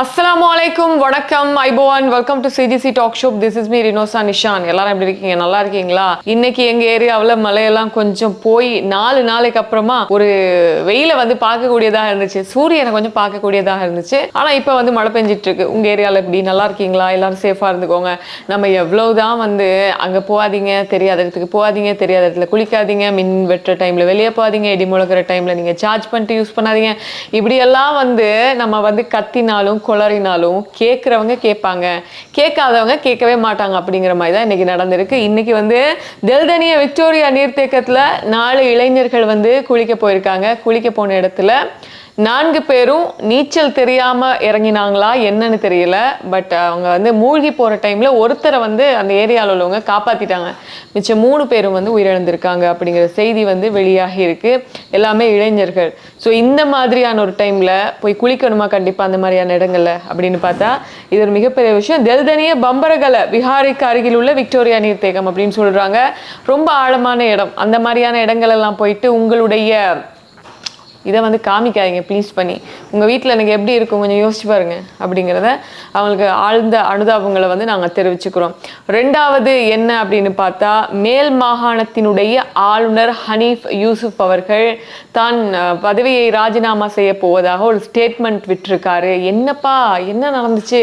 Assalamualaikum, வணக்கம், ஐபோவான். Welcome to CGC talk show. This is me Rinosa Nishan. எல்லாரும் எப்படி இருக்கீங்க? நல்லா இருக்கீங்களா? இன்னைக்கு எங்க ஏரியாவில் மழையெல்லாம் கொஞ்சம் போய் 4 நாளைக்கு அப்புறமா ஒரு வெயில வந்து பார்க்கக்கூடியதாக இருந்துச்சு. சூரியனை கொஞ்சம் பார்க்கக்கூடியதாக இருந்துச்சு. ஆனா இப்ப வந்து மழை பெஞ்சிட்டு இருக்கு. உங்க ஏரியாவில் எப்படி? நல்லா இருக்கீங்களா? எல்லாரும் சேஃபா இருந்துக்கோங்க. நம்ம எவ்வளவுதான் வந்து அங்க போகாதீங்க, தெரியாத இடத்துக்கு போகாதீங்க, தெரியாத இடத்துல குளிக்காதீங்க, மின் வெட்டுற டைம்ல வெளியே போகாதீங்க, இடி முழக்கிற டைம்ல நீங்க சார்ஜ் பண்ணிட்டு யூஸ் பண்ணாதீங்க. இப்படி எல்லாம் வந்து நம்ம வந்து கத்தினாலும் கொளறினாலும் கேட்குறவங்க கேட்பாங்க, கேட்காதவங்க கேட்கவே மாட்டாங்க. அப்படிங்கிற மாதிரி தான் இன்னைக்கு நடந்திருக்கு. இன்னைக்கு வந்து தெல்தனிய விக்டோரியா நீர்த்தேக்கத்தில் 4 இளைஞர்கள் வந்து குளிக்க போயிருக்காங்க. குளிக்க போன இடத்துல 4 பேரும் நீச்சல் தெரியாம இறங்கினாங்களா என்னன்னு தெரியல. பட் அவங்க வந்து மூழ்கி போற டைம்ல ஒருத்தரை வந்து அந்த ஏரியாவில் உள்ளவங்க காப்பாத்திட்டாங்க. மிச்சம் 3 பேரும் வந்து உயிரிழந்திருக்காங்க அப்படிங்கிற செய்தி வந்து வெளியாகி இருக்கு. எல்லாமே இளைஞர்கள். ஸோ இந்த மாதிரியான ஒரு டைம்ல போய் குளிக்கணுமா கண்டிப்பா அந்த மாதிரியான இடங்கள்ல அப்படின்னு பார்த்தா இது ஒரு மிகப்பெரிய விஷயம். தெல்தனிய பம்பரகல விஹாரிக்கு அருகில் உள்ள விக்டோரியா நீர்த்தேக்கம் அப்படின்னு சொல்றாங்க. ரொம்ப ஆழமான இடம். அந்த மாதிரியான இடங்கள் எல்லாம் போயிட்டு உங்களுடைய இதை வந்து காமிக்காதீங்க ப்ளீஸ் பண்ணி. உங்கள் வீட்டில் எனக்கு எப்படி இருக்கும் கொஞ்சம் யோசிச்சு பாருங்க அப்படிங்கிறத அவங்களுக்கு ஆழ்ந்த அனுதாபங்களை வந்து நாங்கள் தெரிவிச்சுக்கிறோம். 2வது என்ன அப்படின்னு பார்த்தா, மேல் மாகாணத்தினுடைய ஆளுநர் ஹனீஃப் யூசுப் அவர்கள் தான் பதவியை ராஜினாமா செய்ய போவதாக ஒரு ஸ்டேட்மெண்ட் விட்டிருக்காரு. என்னப்பா என்ன நடந்துச்சு?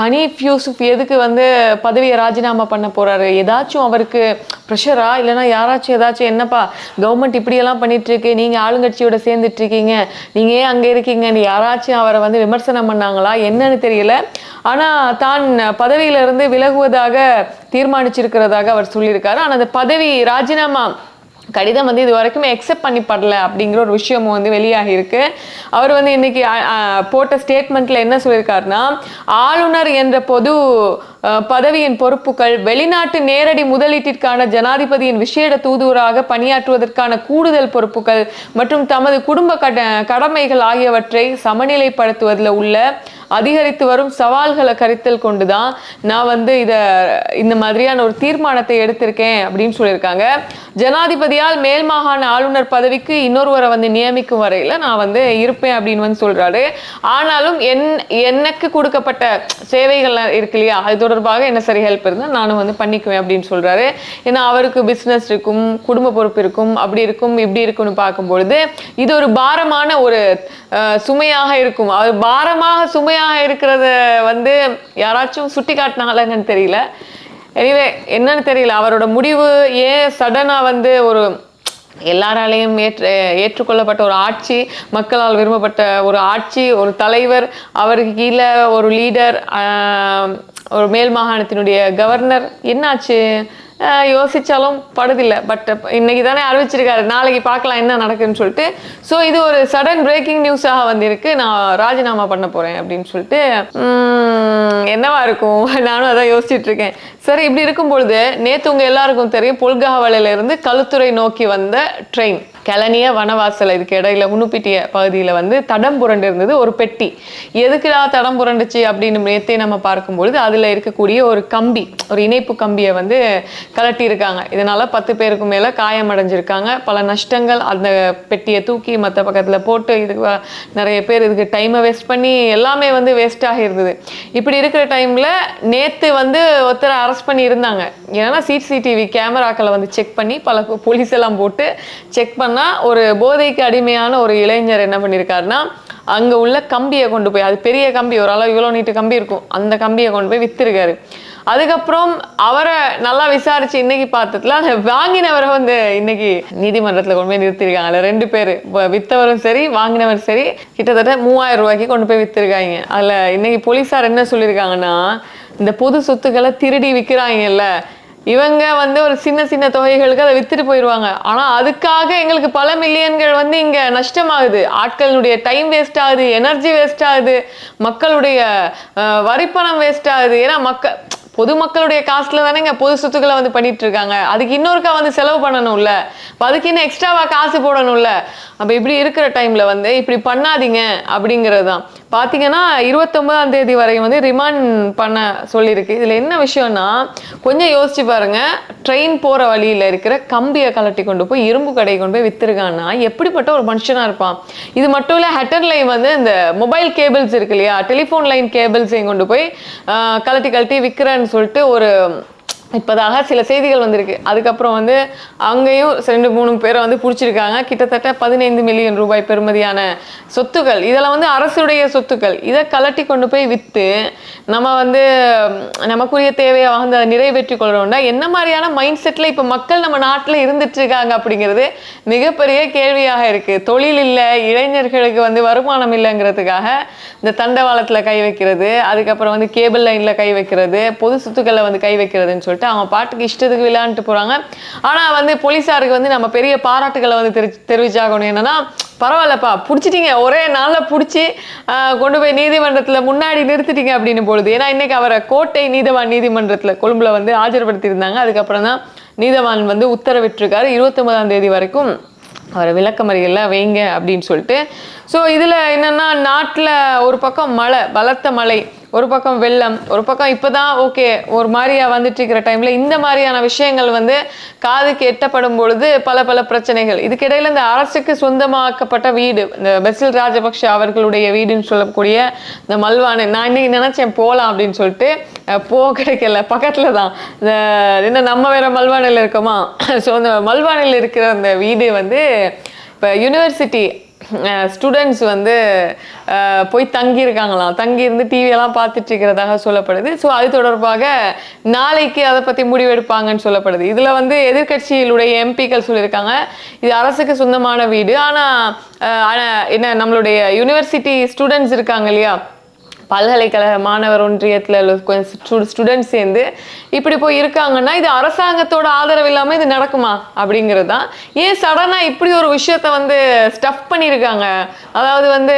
ஹனீஃப் யூசுப் எதுக்கு வந்து பதவியை ராஜினாமா பண்ண போறாரு? ஏதாச்சும் அவருக்கு ப்ரெஷரா? இல்லைன்னா யாராச்சும் ஏதாச்சும் என்னப்பா கவர்மெண்ட் இப்படியெல்லாம் பண்ணிட்டு இருக்கு, நீங்க ஆளுங்கட்சியோட சேர்ந்துட்டு இருக்கீங்க, நீங்க ஏன் அங்க இருக்கீங்கன்னு யாராச்சும் அவரை வந்து விமர்சனம் பண்ணாங்களா என்னன்னு தெரியல. ஆனா தான் பதவியில இருந்து விலகுவதாக தீர்மானிச்சிருக்கிறதாக அவர் சொல்லியிருக்காரு. ஆனா அந்த பதவி ராஜினாமா கடிதம் வந்து இது வரைக்கும் எக்ஸெப்ட் பண்ணப்படல அப்படிங்கிற ஒரு விஷயமும் வந்து வெளியாகி இருக்கு. அவர் வந்து இன்னைக்கு போட்ட ஸ்டேட்மெண்ட்ல என்ன சொல்லியிருக்காருன்னா, ஆளுநர் என்ற பொது பதவியின் பொறுப்புகள் வெளிநாட்டு நேரடி முதலீட்டிற்கான ஜனாதிபதியின் விசேட தூதுவராக பணியாற்றுவதற்கான கூடுதல் பொறுப்புகள் மற்றும் தமது குடும்ப கடமைகள் ஆகியவற்றை சமநிலைப்படுத்துவதில் உள்ள அதிகரித்து வரும் சவால்களை கருத்தில் கொண்டுதான் நான் வந்து இந்த மாதிரியான ஒரு தீர்மானத்தை எடுத்திருக்கேன் அப்படின்னு சொல்லியிருக்காங்க. ஜனாதிபதியால் மேல் மாகாண ஆளுநர் பதவிக்கு இன்னொருவரை வந்து நியமிக்கும் வரையில நான் வந்து இருப்பேன் அப்படின்னு வந்து சொல்றாரு. ஆனாலும் எனக்கு கொடுக்கப்பட்ட சேவைகள் இருக்கு இல்லையா, அது தொடர்பாக என்ன சரி ஹெல்ப் இருந்தால் நானும் வந்து பண்ணிக்குவேன் அப்படின்னு சொல்றாரு. ஏன்னா அவருக்கு பிஸ்னஸ் இருக்கும், குடும்ப பொறுப்பு இருக்கும், அப்படி இருக்கும் இப்படி இருக்கும்னு பார்க்கும்பொழுது இது ஒரு பாரமான ஒரு சுமையாக இருக்கும். அது பாரமாக சுமையாக இருக்கிறத வந்து யாராச்சும் சுட்டி காட்டினாங்களா என்னன்னு தெரியல. எனிவே என்னன்னு தெரியல, அவரோட முடிவு ஏன் சடனா வந்து ஒரு எல்லாராலையும் ஏற்றுக்கொள்ளப்பட்ட ஒரு ஆட்சி, மக்களால் விரும்பப்பட்ட ஒரு ஆட்சி, ஒரு தலைவர், அவருக்கு கீழே ஒரு லீடர், ஒரு மேல் மாகாணத்தினுடைய கவர்னர், என்னாச்சு யோசிச்சாலும் படுதில்லை. பட் இன்னைக்கு தானே அறிவிச்சிருக்காரு, நாளைக்கு பார்க்கலாம் என்ன நடக்குன்னு சொல்லிட்டு. ஸோ இது ஒரு சடன் பிரேக்கிங் நியூஸாக வந்திருக்கு. நான் ராஜினாமா பண்ண போறேன் அப்படின்னு சொல்லிட்டு என்னவா இருக்கும் நானும் அதான் யோசிச்சுட்டு இருக்கேன். சரி, இப்படி இருக்கும் பொழுது நேற்று உங்க எல்லாருக்கும் தெரியும், பொல்காவலையில இருந்து களுத்துறை நோக்கி வந்த ட்ரெயின் கெலனிய வனவாசல் இதுக்கு இடையில முன்னுப்பிட்டிய பகுதியில் வந்து தடம் புரண்டு இருந்தது ஒரு பெட்டி. எதுக்குடா தடம் புரண்டுச்சு அப்படின்னு நேற்றே நம்ம பார்க்கும்பொழுது அதில் இருக்கக்கூடிய ஒரு கம்பி, ஒரு இணைப்பு கம்பியை வந்து கலட்டி இருக்காங்க. இதனால 10 பேருக்கு மேலே காயமடைஞ்சிருக்காங்க. பல நஷ்டங்கள். அந்த பெட்டியை தூக்கி மற்ற பக்கத்தில் போட்டு இதுக்கு நிறைய பேர் இதுக்கு டைமை வேஸ்ட் பண்ணி எல்லாமே வந்து வேஸ்டாக இருந்தது. இப்படி இருக்கிற டைம்ல நேற்று வந்து ஒருத்தரை அரெஸ்ட் பண்ணி இருந்தாங்க. ஏன்னா சிசிடிவி கேமராக்களை வந்து செக் பண்ணி பல போலீஸ் எல்லாம் போட்டு செக் பண்ணா ஒரு போதைக்கு அடிமையான ஒரு இளைஞர் என்ன பண்ணியிருக்காருன்னா, அங்க உள்ள கம்பியை கொண்டு போய், அது பெரிய கம்பி, ஒரு அளவு இவ்வளோ நீட்டு கம்பி இருக்கும், அந்த கம்பியை கொண்டு போய் வித்திருக்காரு. அதுக்கப்புறம் அவரை நல்லா விசாரிச்சு இன்னைக்கு பார்த்ததுல அந்த வாங்கினவரை வந்து இன்னைக்கு நீதிமன்றத்தில் கொண்டு போய் நிறுத்திருக்காங்க. அதில் 2 பேர், வித்தவரும் சரி வாங்கினவரும் சரி, கிட்டத்தட்ட 3000 ரூபாய்க்கு கொண்டு போய் வித்திருக்காங்க. அதில் இன்னைக்கு போலீஸார் என்ன சொல்லியிருக்காங்கன்னா, இந்த பொது சொத்துக்களை திருடி விற்கிறாங்கல்ல, இவங்க வந்து ஒரு சின்ன சின்ன தொகைகளுக்கு அதை வித்துட்டு போயிடுவாங்க. ஆனா அதுக்காக எங்களுக்கு பல மில்லியன்கள் வந்து இங்க நஷ்டமாகுது. ஆட்களுடைய டைம் வேஸ்ட் ஆகுது, எனர்ஜி வேஸ்ட் ஆகுது, மக்களுடைய வரிப்பணம் வேஸ்ட் ஆகுது. ஏன்னா பொதுமக்களுடைய காசுல தானேங்க பொது சொத்துக்களை வந்து பண்ணிட்டு இருக்காங்க. அதுக்கு இன்னொருக்கா வந்து செலவு பண்ணணும்ல, அதுக்கு இன்னும் எக்ஸ்ட்ராவா காசு போடணும்ல. அப்ப இப்படி இருக்கிற டைம்ல வந்து இப்படி பண்ணாதீங்க அப்படிங்கிறது தான். பார்த்தீங்கன்னா 29ஆம் தேதி வரை வந்து ரிமாண்ட் பண்ண சொல்லியிருக்கு. இதில் என்ன விஷயம்னா கொஞ்சம் யோசிச்சு பாருங்க, ட்ரெயின் போகிற வழியில் இருக்கிற கம்பியை கலட்டி கொண்டு போய் இரும்பு கடையை கொண்டு போய் வித்துருக்கான்னா எப்படிப்பட்ட ஒரு மனுஷனாக இருப்பான். இது மட்டும் இல்லை, ஹெட்டர் லைன் வந்து இந்த மொபைல் கேபிள்ஸ் இருக்கு இல்லையா, டெலிஃபோன் லைன் கேபிள்ஸையும் கொண்டு போய் கலட்டி விற்கிறேன்னு சொல்லிட்டு ஒரு இப்போதாக சில செய்திகள் வந்திருக்கு. அதுக்கப்புறம் வந்து அங்கேயும் 2-3 பேரை வந்து பிடிச்சிருக்காங்க. கிட்டத்தட்ட 15 மில்லியன் ரூபாய் பெறுமதியான சொத்துக்கள், இதெல்லாம் வந்து அரசுடைய சொத்துக்கள். இதை கலட்டி கொண்டு போய் விற்று நம்ம வந்து நமக்குரிய தேவையை வந்து அதை நிறைவேற்றி கொள்கிறோம்னா என்ன மாதிரியான மைண்ட் செட்டில் இப்போ மக்கள் நம்ம நாட்டில் இருந்துட்டு இருக்காங்க அப்படிங்கிறது மிகப்பெரிய கேள்வியாக இருக்குது. தொழில் இல்லை, இளைஞர்களுக்கு வந்து வருமானம் இல்லைங்கிறதுக்காக இந்த தண்டவாளத்தில் கை வைக்கிறது, அதுக்கப்புறம் வந்து கேபிள் லைனில் கை வைக்கிறது, பொது சொத்துக்களை வந்து கை வைக்கிறதுன்னு சொல்லிட்டு அவங்க பாட்டுக்கு இஷ்டத்துக்கு விளையாண்டுட்டு போறாங்க. ஆனா வந்து போலீஸாருக்கு வந்து நம்ம பெரிய பாராட்டுகளை வந்து தெரிவிச்சாகணும். என்னன்னா, பரவாயில்லப்பா, பிடிச்சிட்டீங்க, ஒரே நாளில் பிடிச்சி கொண்டு போய் நீதிமன்றத்தில் முன்னாடி நிறுத்திட்டீங்க அப்படின்னு பொழுது. ஏன்னா இன்னைக்கு அவரை கோட்டை நீதவான் நீதிமன்றத்தில் கொழும்புல வந்து ஆஜர்படுத்தியிருந்தாங்க. அதுக்கப்புறம் தான் நீதவான் வந்து உத்தரவிட்டிருக்காரு 29ஆம் தேதி வரைக்கும் அவரை விளக்கமறியல்ல வைங்க அப்படின்னு சொல்லிட்டு. ஸோ இதில் என்னென்னா, நாட்டில் ஒரு பக்கம் மழை, பலத்த மழை, ஒரு பக்கம் வெள்ளம், ஒரு பக்கம் இப்போ தான் ஓகே ஒரு மாதிரியா வந்துட்டு இருக்கிற டைமில் இந்த மாதிரியான விஷயங்கள் வந்து காதுக்கு எட்டப்படும் பொழுது பல பிரச்சனைகள். இதுக்கிடையில் இந்த அரசுக்கு சொந்தமாக்கப்பட்ட வீடு, இந்த பெசில் ராஜபக்ஷ அவர்களுடைய வீடுன்னு சொல்லக்கூடிய இந்த மல்வானை, நான் இன்னைக்கு நினச்சேன் போகலாம் அப்படின்னு சொல்லிட்டு கிடைக்கல, பக்கத்தில் தான் இந்த என்ன நம்ம வேற மல்வானையில் இருக்கோமா. ஸோ அந்த மல்வானையில் இருக்கிற அந்த வீடு வந்து இப்போ யூனிவர்சிட்டி ஸ்டூடெண்ட்ஸ் வந்து போய் தங்கியிருக்காங்களாம், தங்கியிருந்து டிவியெல்லாம் பார்த்துட்டு இருக்கிறதாக சொல்லப்படுது. ஸோ அது தொடர்பாக நாளைக்கு அதை பற்றி முடிவெடுப்பாங்கன்னு சொல்லப்படுது. இதில் வந்து எதிர்கட்சியிலுடைய எம்பிக்கள் சொல்லியிருக்காங்க இது அரசுக்கு சொந்தமான வீடு, ஆனால் என்ன நம்மளுடைய யூனிவர்சிட்டி ஸ்டூடெண்ட்ஸ் இருக்காங்க இல்லையா, பல்கலைக்கழக மாணவர் ஒன்றியத்தில் கொஞ்சம் ஸ்டூடெண்ட்ஸ் சேர்ந்து இப்படி போய் இருக்காங்கன்னா இது அரசாங்கத்தோட ஆதரவு இல்லாமல் இது நடக்குமா அப்படிங்கிறது தான். ஏன் சடனாக இப்படி ஒரு விஷயத்த வந்து ஸ்டஃப் பண்ணியிருக்காங்க, அதாவது வந்து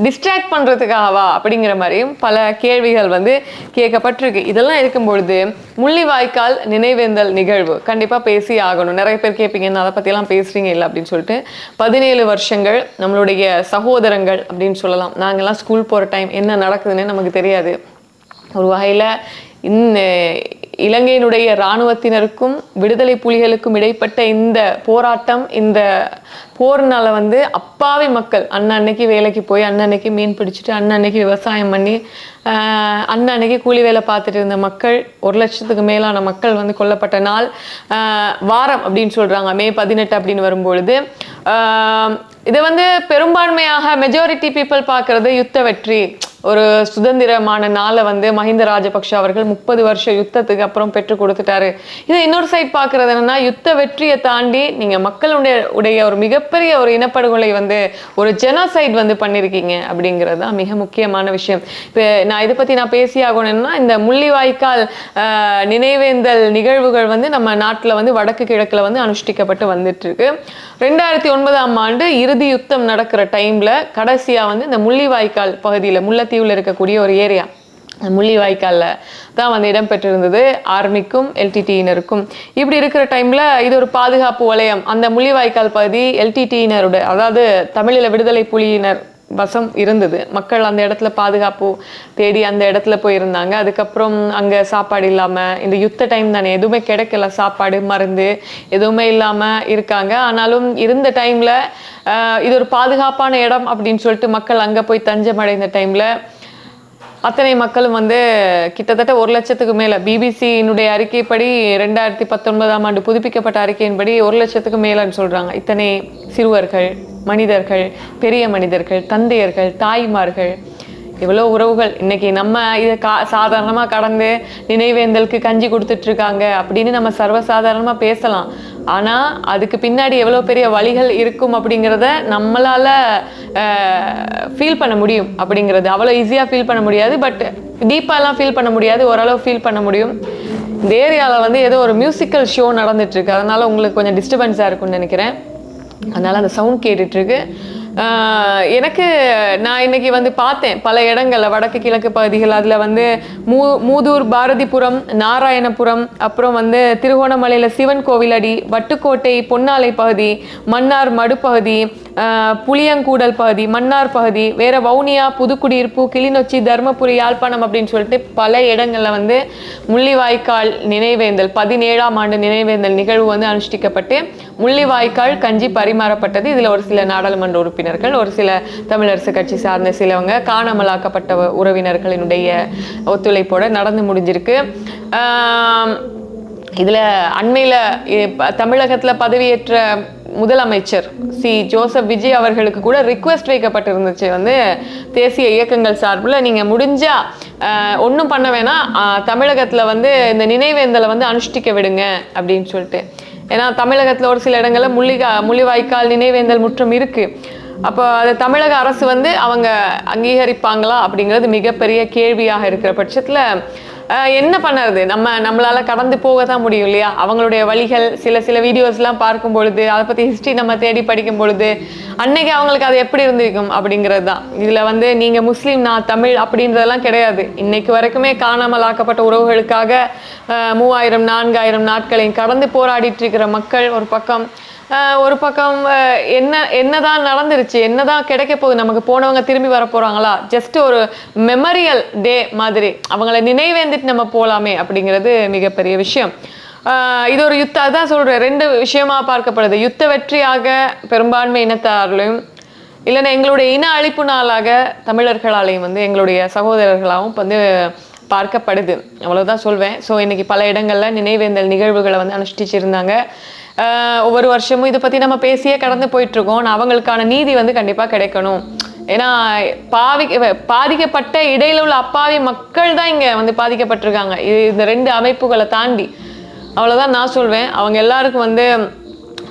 டிஸ்ட்ராக்ட் பண்ணுறதுக்காகவா அப்படிங்கிற மாதிரியும் பல கேள்விகள் வந்து கேட்கப்பட்டிருக்கு. இதெல்லாம் இருக்கும்பொழுது முள்ளிவாய்க்கால் நினைவேந்தல் நிகழ்வு கண்டிப்பாக பேசி ஆகணும். நிறைய பேர் கேட்பீங்க அதை பற்றியெல்லாம் பேசுகிறீங்க இல்லை அப்படின்னு சொல்லிட்டு. 17 வருஷங்கள் நம்மளுடைய சகோதரங்கள் அப்படின்னு சொல்லலாம், நாங்கள்லாம் ஸ்கூல் போகிற டைம் என்ன நடக்குதுன்னு நமக்கு தெரியாது. ஒரு வகையில் இலங்கையினுடைய இராணுவத்தினருக்கும் விடுதலை புலிகளுக்கும் இடைப்பட்ட இந்த போராட்டம், இந்த போர்னால வந்து அப்பாவி மக்கள் அன்னன்னைக்கு வேலைக்கு போய் அன்னன்னைக்கு மீன் பிடிச்சிட்டு அன்னன்னைக்கு விவசாயம் பண்ணி அன்னன்னைக்கு கூலி வேலை பார்த்துட்டு இருந்த மக்கள் 1 லட்சத்துக்கு மேலான மக்கள் வந்து கொல்லப்பட்ட நாள் வாரம் அப்படின்னு சொல்கிறாங்க. மே 18 அப்படின்னு வரும்பொழுது இதை வந்து பெரும்பான்மையாக மெஜாரிட்டி பீப்புள் பார்க்குறது யுத்த வெற்றி, ஒரு சுதந்திரமான நாளை வந்து மஹிந்த ராஜபக்ஷ அவர்கள் 30 வருஷம் யுத்தத்துக்கு அப்புறம் பெற்று கொடுத்துட்டாரு. இது இன்னொரு சைட் பார்க்குறது என்னன்னா, யுத்த வெற்றியை தாண்டி நீங்கள் மக்களுடைய ஒரு மிகப்பெரிய ஒரு இனப்படுகொலை வந்து ஒரு ஜெனோசைட் வந்து பண்ணியிருக்கீங்க அப்படிங்கிறது தான் மிக முக்கியமான விஷயம். இப்போ நான் இதை பற்றி நான் பேசியாகணும்னா, இந்த முள்ளிவாய்க்கால் நினைவேந்தல் நிகழ்வுகள் வந்து நம்ம நாட்டில் வந்து வடக்கு கிழக்கில் வந்து அனுஷ்டிக்கப்பட்டு வந்துட்டு இருக்கு. 2009ஆம் ஆண்டு இறுதி யுத்தம் நடக்கிற டைம்ல கடைசியாக வந்து இந்த முள்ளிவாய்க்கால் பகுதியில், முல்லைத்தீவில் இருக்கக்கூடிய ஒரு ஏரியா, முள்ளிவாய்க்காலில் தான் வந்து இடம்பெற்றிருந்தது ஆர்மிக்கும் எல்டிடியினருக்கும். இப்படி இருக்கிற டைமில் இது ஒரு பாதுகாப்பு வலயம். அந்த முள்ளிவாய்க்கால் பகுதி எல்டிடியினருடைய, அதாவது தமிழீழ விடுதலை புலியினர் வசம் இருந்தது. மக்கள் அந்த இடத்துல பாதுகாப்பு தேடி அந்த இடத்துல போயிருந்தாங்க. அதுக்கப்புறம் அங்கே சாப்பாடு இல்லாமல், இந்த யுத்த டைம் தானே, எதுவுமே கிடைக்கல, சாப்பாடு மருந்து எதுவுமே இல்லாமல் இருக்காங்க. ஆனாலும் இருந்த டைமில் இது ஒரு பாதுகாப்பான இடம் அப்படின்னு சொல்லிட்டு மக்கள் அங்கே போய் தஞ்சம் அடைந்த டைமில் அத்தனை மக்களும் வந்து கிட்டத்தட்ட 1 லட்சத்துக்கு மேலே, பிபிசியினுடைய அறிக்கைப்படி 2019ஆம் ஆண்டு புதுப்பிக்கப்பட்ட அறிக்கையின்படி 1 லட்சத்துக்கு மேலேன்னு சொல்கிறாங்க. இத்தனை சிறுவர்கள், மனிதர்கள், பெரிய மனிதர்கள், தந்தையர்கள், தாய்மார்கள், இவ்வளோ உறவுகள் இன்னைக்கு நம்ம இதை சாதாரணமாக கடந்து நினைவேந்தலுக்கு கஞ்சி கொடுத்துட்ருக்காங்க அப்படின்னு நம்ம சர்வசாதாரணமாக பேசலாம். ஆனால் அதுக்கு பின்னாடி எவ்வளோ பெரிய வழிகள் இருக்கும் அப்படிங்கிறத நம்மளால் ஃபீல் பண்ண முடியும். அப்படிங்கிறது அவ்வளோ ஈஸியாக ஃபீல் பண்ண முடியாது, பட் டீப்பாலாம் ஃபீல் பண்ண முடியாது, ஓரளவு ஃபீல் பண்ண முடியும். இந்த ஏரியாவில் வந்து ஏதோ ஒரு மியூசிக்கல் ஷோ நடந்துட்டுருக்கு, அதனால் உங்களுக்கு கொஞ்சம் டிஸ்டர்பன்ஸாக இருக்கும்னு நினைக்கிறேன். அதனால் அந்த சவுண்ட் கேட்டுட்ருக்கு. எனக்கு நான் இன்னைக்கு வந்து பார்த்தேன் பல இடங்கள்ல வடக்கு கிழக்கு பகுதிகள். அதில் வந்து மூதூர், பாரதிபுரம், நாராயணபுரம், அப்புறம் வந்து திருகோணமலையில் சிவன் கோவிலடி, வட்டுக்கோட்டை, பொன்னாலை பகுதி, மன்னார் மடுப்பகுதி, புளியங்கூடல் பகுதி, மன்னார் பகுதி, வேற வவுனியா, புதுக்குடியிருப்பு, கிளிநொச்சி, தர்மபுரி, யாழ்ப்பாணம் அப்படின்னு சொல்லிட்டு பல இடங்கள்ல வந்து முள்ளிவாய்க்கால் நினைவேந்தல் 17ஆம் ஆண்டு நினைவேந்தல் நிகழ்வு வந்து அனுஷ்டிக்கப்பட்டு முள்ளிவாய்க்கால் கஞ்சி பரிமாறப்பட்டது. இதுல ஒரு சில நாடாளுமன்ற உறுப்பினர்கள், ஒரு சில தமிழரசு கட்சி சார்ந்த சிலவங்க, காணாமலாக்கப்பட்ட உறவினர்களினுடைய ஒத்துழைப்போட நடந்து முடிஞ்சிருக்கு. இதுல அண்மையில தமிழகத்துல பதவியேற்ற முதலமைச்சர் ஜோசப் விஜய் அவர்களுக்கு கூட ரிக்வெஸ்ட் வைக்கப்பட்டிருந்துச்சு வந்து தேசிய இயக்கங்கள் சார்பில் நீங்கள் முடிஞ்சா ஒன்றும் பண்ண வேணாம், தமிழகத்தில் வந்து இந்த நினைவேந்தலை வந்து அனுஷ்டிக்க விடுங்க அப்படின்னு சொல்லிட்டு. ஏன்னா தமிழகத்தில் ஒரு சில இடங்களில் முள்ளிவாய்க்கால் நினைவேந்தல் முற்றம் இருக்குது. அப்போ அது தமிழக அரசு வந்து அவங்க அங்கீகரிப்பாங்களா அப்படிங்கிறது மிகப்பெரிய கேள்வியாக இருக்கிற பட்சத்தில் என்ன பண்ணுறது, நம்மளால கடந்து போக தான் முடியும் இல்லையா? அவங்களுடைய வழிகள் சில வீடியோஸ்லாம் பார்க்கும் பொழுது, அதை பற்றி ஹிஸ்ட்ரி நம்ம தேடி படிக்கும் பொழுது அன்னைக்கு அவங்களுக்கு அது எப்படி இருந்திருக்கும் அப்படிங்கிறது தான். இதில் வந்து நீங்கள் முஸ்லீம், நான் தமிழ் அப்படின்றதெல்லாம் கிடையாது. இன்னைக்கு வரைக்குமே காணாமல் ஆக்கப்பட்ட உறவுகளுக்காக 3000 4000 நாட்களையும் கடந்து போராடிட்டு இருக்கிற மக்கள் ஒரு பக்கம் என்னதான் நடந்துருச்சு, என்னதான் கிடைக்க போகுது நமக்கு, போனவங்க திரும்பி வர போறாங்களா, ஜஸ்ட் ஒரு மெமரியல் டே மாதிரி அவங்கள நினைவேந்திட்டு நம்ம போலாமே அப்படிங்கிறது மிகப்பெரிய விஷயம். இது ஒரு அதான் சொல்றேன், 2 விஷயமா பார்க்கப்படுது. யுத்த வெற்றியாக பெரும்பான்மை இனத்தாரிலையும், இல்லைன்னா எங்களுடைய இன அழிப்பு நாளாக தமிழர்களாலையும் வந்து எங்களுடைய சகோதரர்களாகவும் வந்து பார்க்கப்படுது. அவ்வளவுதான் சொல்வேன். ஸோ இன்னைக்கு பல இடங்கள்ல நினைவேந்தல் நிகழ்வுகளை வந்து அனுஷ்டிச்சிருந்தாங்க. ஒவ்வொரு வருஷமும் இதை பற்றி நம்ம பேசியே கடந்து போயிட்டுருக்கோம். அவங்களுக்கான நீதி வந்து கண்டிப்பாக கிடைக்கணும். ஏன்னா பாதிக்கப்பட்ட இடையில உள்ள அப்பாவி மக்கள் தான் இங்கே வந்து பாதிக்கப்பட்டிருக்காங்க. இந்த 2 அமைப்புகளை தாண்டி. அவ்வளோதான் நான் சொல்வேன். அவங்க எல்லாருக்கும் வந்து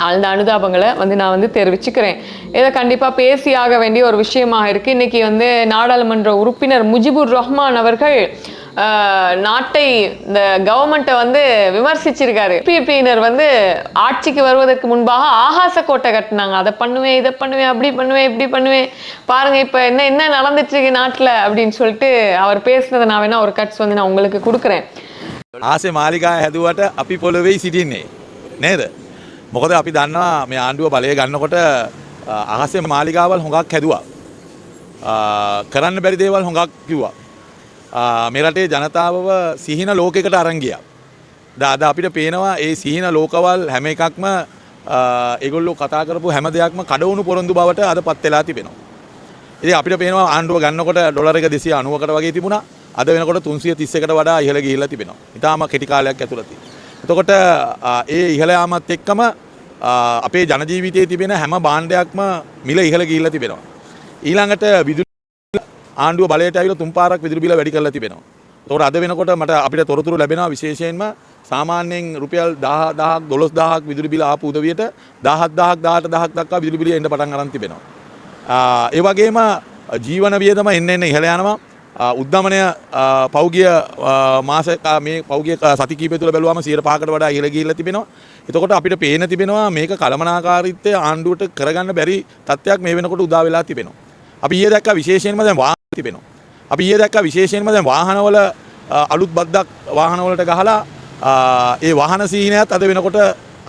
அந்த அனுதாபங்களை வந்து நான் வந்து தெரிவிச்சுக்கிறேன். இதை கண்டிப்பாக பேசியாக வேண்டிய ஒரு விஷயமாக இருக்குது. இன்றைக்கி வந்து நாடாளுமன்ற உறுப்பினர் முஜிபுர் ரஹ்மான் அவர்கள் நாட்டை, இந்த கவர்மெண்ட்டை வந்து விமர்சிச்சிருக்காரு. பிபியினர் வந்து ஆட்சிக்கு வருவதற்கு முன்பாக ஆகாச கோட்டை கட்டினாங்க. அதை பண்ணுவேன், இதை பண்ணுவேன், அப்படி பண்ணுவேன், இப்படி பண்ணுவேன், பாருங்க இப்போ என்ன நடந்துட்டு இருக்கு நாட்டில் அப்படின்னு சொல்லிட்டு அவர் பேசுனதை நான் வேணா ஒரு கட்ஸ் வந்து நான் உங்களுக்கு கொடுக்குறேன். ආසේ මාලිකා හැදුවට අපි පොළොවේ සිටින්නේ නේද? මොකද අපි දන්නවා මේ ආණ්ඩුව බලය ගන්නකොට අහසේ මාලිකාවල් හොඟක් හැදුවා. කරන්න බැරි දේවල් හොඟක් කිව්වා. මේ රටේ ජනතාවව සිහින ලෝකයකට අරන් ගියා. අද අපිට පේනවා ඒ සිහින ලෝකවල් හැම එකක්ම ඒගොල්ලෝ කතා කරපු හැම දෙයක්ම කඩවුණු පොරොන්දු බවට අදපත් වෙලා තිබෙනවා. ඉතින් අපිට පේනවා ආණ්ඩුව ගන්නකොට ඩොලර් එක 290කට වගේ තිබුණා. අද වෙනකොට 331කට වඩා ඉහළ ගිහිල්ලා තිබෙනවා. ඊටාම කෙටි කාලයක් ඇතුළතදී. එතකොට ඒ ඉහළ යාමත් එක්කම අපේ ජන ජීවිතයේ තිබෙන හැම භාණ්ඩයක්ම මිල ඉහළ ගිහිල්ලා තිබෙනවා. ඊළඟට විදුලි ආණ්ඩුව බලයට ඇවිල්ලා 3 පාරක් විදුලි බිල වැඩි කරලා තිබෙනවා. එතකොට අද වෙනකොට මට අපිට තොරතුරු ලැබෙනවා විශේෂයෙන්ම සාමාන්‍යයෙන් රුපියල් 10000ක් 12000ක් විදුලි බිල ආපු උදවියට 17000ක් 18000ක් දක්වා විදුලි බිල එන්න පටන් අරන් තිබෙනවා. ඒ වගේම ජීවන වියදම එන්න ඉහළ යනවා. උද්දමනය පෞගිය මාස මේ පෞගිය සති කිහිපය තුළ බැලුවාම 105කට වඩා ඉහළ ගිහිල්ලා තිබෙනවා. එතකොට අපිට පේන තිබෙනවා මේක කළමනාකාරීත්වය ආණ්ඩුවට කරගන්න බැරි තත්ත්වයක් මේ වෙනකොට උදා වෙලා තිබෙනවා. අපි ඊයේ දැක්කා විශේෂයෙන්ම දැන් වාහන තිබෙනවා. අපි ඊයේ දැක්කා විශේෂයෙන්ම දැන් වාහනවල අලුත් බද්දක් වාහනවලට ගහලා ඒ වාහන සීහනයත් අද වෙනකොට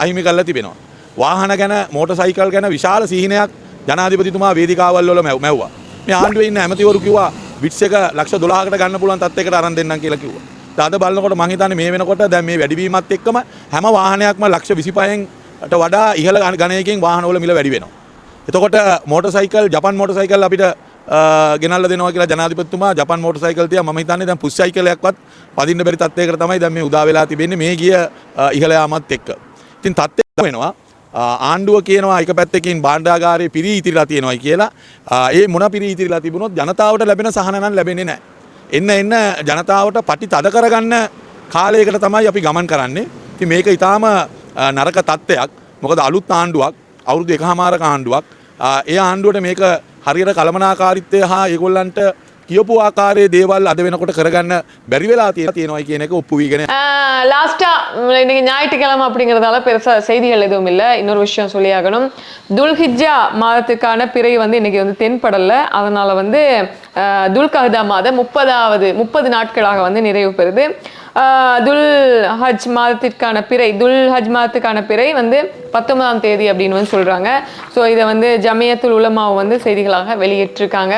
අහිමි කරලා තිබෙනවා. වාහන ගැන, මෝටර් සයිකල් ගැන විශාල සීහනයක් ජනාධිපතිතුමා වේදිකාවල් වල මැව්වා. මේ ආණ්ඩුවේ ඉන්න ඇමතිවරු කිව්වා විට්ස් එක ලක්ෂ 12කට ගන්න පුළුවන් තත්යකට අරන් දෙන්නම් කියලා කිව්වා. අද බලනකොට මම හිතන්නේ මේ වෙනකොට දැන් මේ වැඩිවීමත් එක්කම හැම වාහනයක්ම ලක්ෂ 25ට වඩා ඉහළ ගණයකින් වාහනවල මිල වැඩි වෙනවා. එතකොට මෝටර් සයිකල්, ජපන් මෝටර් සයිකල් අපිට ගෙනල්ලා දෙනවා කියලා ජනාධිපතිතුමා ජපන් මෝටර් සයිකල් තියා මම හිතන්නේ දැන් පුෂ් සයිකලයක්වත් පදින්න බැරි තත්යකට තමයි දැන් මේ උදා වෙලා තිබෙන්නේ මේ ගිය ඉහළ යාමත් එක්ක. ඉතින් තත්ත්වය වෙනවා ආණ්ඩුව කියනවා එක පැත්තකින් භාණ්ඩාගාරයේ පිරී ඉතිරිලා තියෙනවායි කියලා. ඒ මොන පිරී ඉතිරිලා තිබුණොත් ජනතාවට ලැබෙන සහන නම් ලැබෙන්නේ නැහැ. එන්න ජනතාවට පටි තද කරගන්න කාලයකට තමයි අපි ගමන් කරන්නේ. ඉතින් මේක ඊටාම නරක තත්ත්වයක්. මොකද අලුත් ආණ්ඩුවක්, අවුරුදු 1කමාරක ආණ්ඩුවක්. ඒ ආණ්ඩුවට මේක හරියට කළමනාකාරීත්වය හා ඒගොල්ලන්ට කියපු ආකාරයේ දේවල් අද වෙනකොට කරගන්න බැරි වෙලා තියෙනවා කියන එක ඔප්පු වීගෙන லாஸ்டா இன்னைக்கு ஞாயிற்றுக்கிழமை அப்படிங்கிறதால பெருசா செய்திகள் எதுவும் இல்லை. இன்னொரு விஷயம் சொல்லியாகணும். துல்ஹிஜ்ஜா மாதத்துக்கான பிறை வந்து இன்னைக்கு வந்து தென்படல. அதனால வந்து துல்கஹ்தா மாதம் 30 நாட்களாக வந்து நிறைவு பெறுது. துல் ஹஜ் மாதத்திற்கான பிறை வந்து 19ஆம் தேதி அப்படின்னு வந்து சொல்றாங்க. ஸோ இதை வந்து ஜமியத்துல் உலமா வந்து செய்திகளாக வெளியிட்டிருக்காங்க.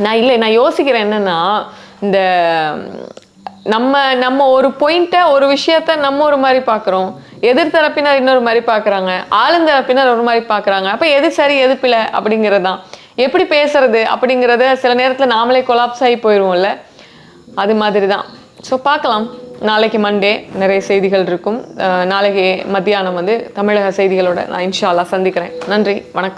நான் யோசிக்கிறேன் என்னன்னா, இந்த நம்ம ஒரு பாயிண்ட்டை ஒரு விஷயத்த நம்ம ஒரு மாதிரி பார்க்குறோம், எதிர்த்தரப்பினர் இன்னொரு மாதிரி பார்க்குறாங்க, ஆளுந்தரப்பினர் ஒரு மாதிரி பார்க்குறாங்க. அப்போ எது சரி எது பிழை அப்படிங்கிறது தான். எப்படி பேசுறது அப்படிங்கிறத சில நேரத்தில் நாமளே கொலாப்ஸ் ஆகி போயிடுவோம்ல, அது மாதிரி தான். ஸோ பார்க்கலாம். நாளைக்கு மண்டே நிறைய செய்திகள் இருக்கும். நாளைக்கு மத்தியானம் வந்து தமிழக செய்திகளோட நான் இன்ஷா அல்லாஹ் சந்திக்கிறேன். நன்றி, வணக்கம்.